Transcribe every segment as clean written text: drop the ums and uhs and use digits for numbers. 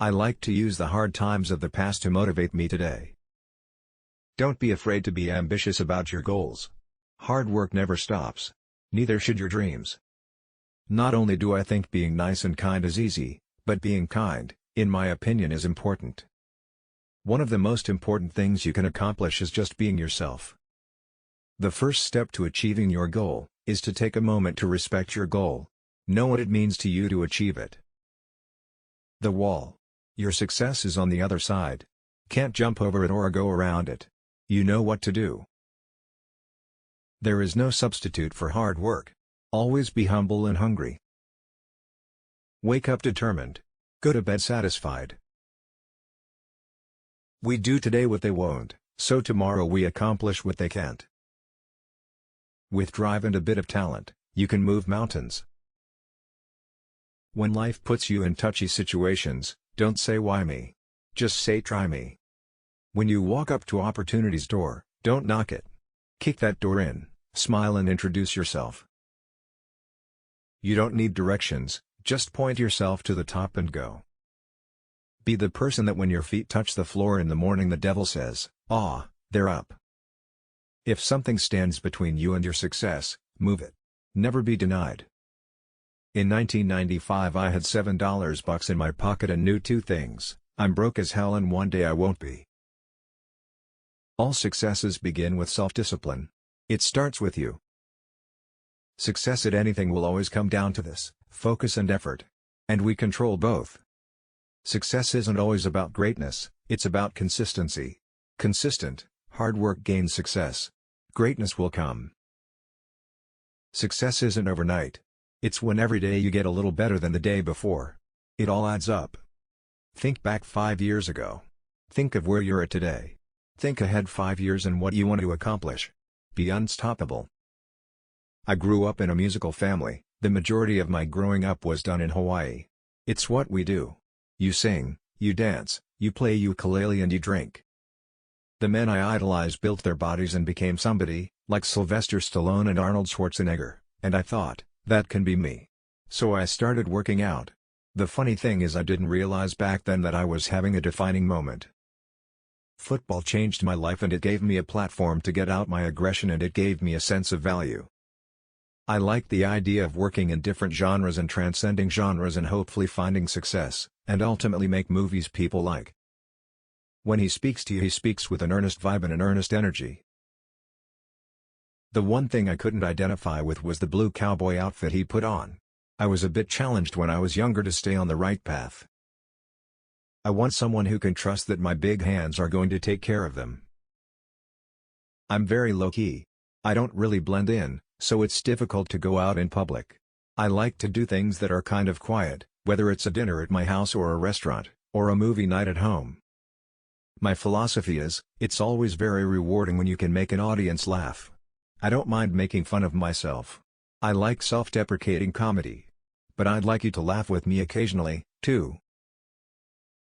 I like to use the hard times of the past to motivate me today. Don't be afraid to be ambitious about your goals. Hard work never stops. Neither should your dreams. Not only do I think being nice and kind is easy, but being kind, in my opinion, is important. One of the most important things you can accomplish is just being yourself. The first step to achieving your goal is to take a moment to respect your goal. Know what it means to you to achieve it. The wall. Your success is on the other side. Can't jump over it or go around it. You know what to do. There is no substitute for hard work. Always be humble and hungry. Wake up determined. Go to bed satisfied. We do today what they won't, so tomorrow we accomplish what they can't. With drive and a bit of talent, you can move mountains. When life puts you in touchy situations, don't say why me. Just say try me. When you walk up to opportunity's door, don't knock it. Kick that door in, smile and introduce yourself. You don't need directions, just point yourself to the top and go. Be the person that when your feet touch the floor in the morning the devil says, "Ah, they're up." If something stands between you and your success, move it. Never be denied. In 1995 I had $7 in my pocket and knew two things: I'm broke as hell and one day I won't be. All successes begin with self-discipline. It starts with you. Success at anything will always come down to this: focus and effort. And we control both. Success isn't always about greatness, it's about consistency. Consistent, hard work gains success. Greatness will come. Success isn't overnight. It's when every day you get a little better than the day before. It all adds up. Think back 5 years ago. Think of where you're at today. Think ahead 5 years and what you want to accomplish. Be unstoppable. I grew up in a musical family. The majority of my growing up was done in Hawaii. It's what we do. You sing, you dance, you play ukulele and you drink. The men I idolized built their bodies and became somebody, like Sylvester Stallone and Arnold Schwarzenegger, and I thought, that can be me. So I started working out. The funny thing is I didn't realize back then that I was having a defining moment. Football changed my life and it gave me a platform to get out my aggression and it gave me a sense of value. I like the idea of working in different genres and transcending genres and hopefully finding success, and ultimately make movies people like. When he speaks to you he speaks with an earnest vibe and an earnest energy. The one thing I couldn't identify with was the blue cowboy outfit he put on. I was a bit challenged when I was younger to stay on the right path. I want someone who can trust that my big hands are going to take care of them. I'm very low-key. I don't really blend in, so it's difficult to go out in public. I like to do things that are kind of quiet, whether it's a dinner at my house or a restaurant, or a movie night at home. My philosophy is, it's always very rewarding when you can make an audience laugh. I don't mind making fun of myself. I like self-deprecating comedy. But I'd like you to laugh with me occasionally, too.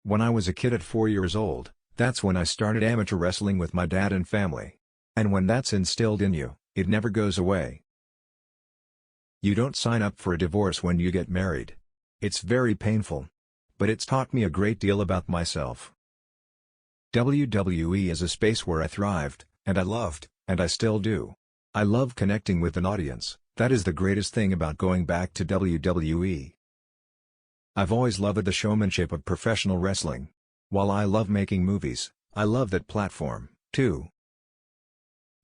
When I was a kid at 4 years old, that's when I started amateur wrestling with my dad and family. And when that's instilled in you, it never goes away. You don't sign up for a divorce when you get married. It's very painful. But it's taught me a great deal about myself. WWE is a space where I thrived, and I loved, and I still do. I love connecting with an audience. That is the greatest thing about going back to WWE. I've always loved the showmanship of professional wrestling. While I love making movies, I love that platform, too.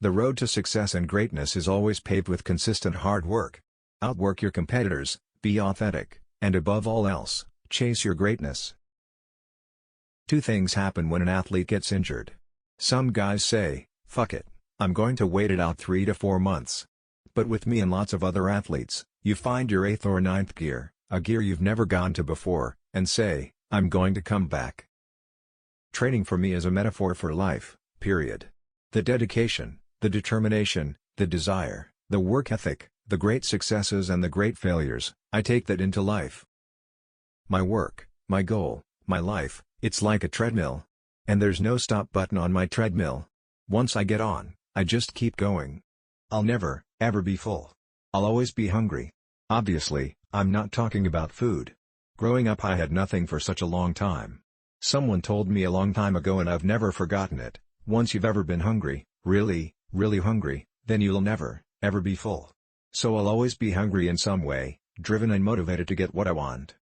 The road to success and greatness is always paved with consistent hard work. Outwork your competitors, be authentic, and above all else, chase your greatness. Two things happen when an athlete gets injured. Some guys say, "Fuck it, I'm going to wait it out 3 to 4 months." But with me and lots of other athletes, you find your 8th or 9th gear, a gear you've never gone to before, and say, "I'm going to come back." Training for me is a metaphor for life, period. The dedication, the determination, the desire, the work ethic, the great successes and the great failures, I take that into life. My work, my goal, my life, it's like a treadmill. And there's no stop button on my treadmill. Once I get on, I just keep going. I'll never, ever be full. I'll always be hungry. Obviously, I'm not talking about food. Growing up I had nothing for such a long time. Someone told me a long time ago and I've never forgotten it, once you've ever been hungry, really, really hungry, then you'll never, ever be full. So I'll always be hungry in some way, driven and motivated to get what I want.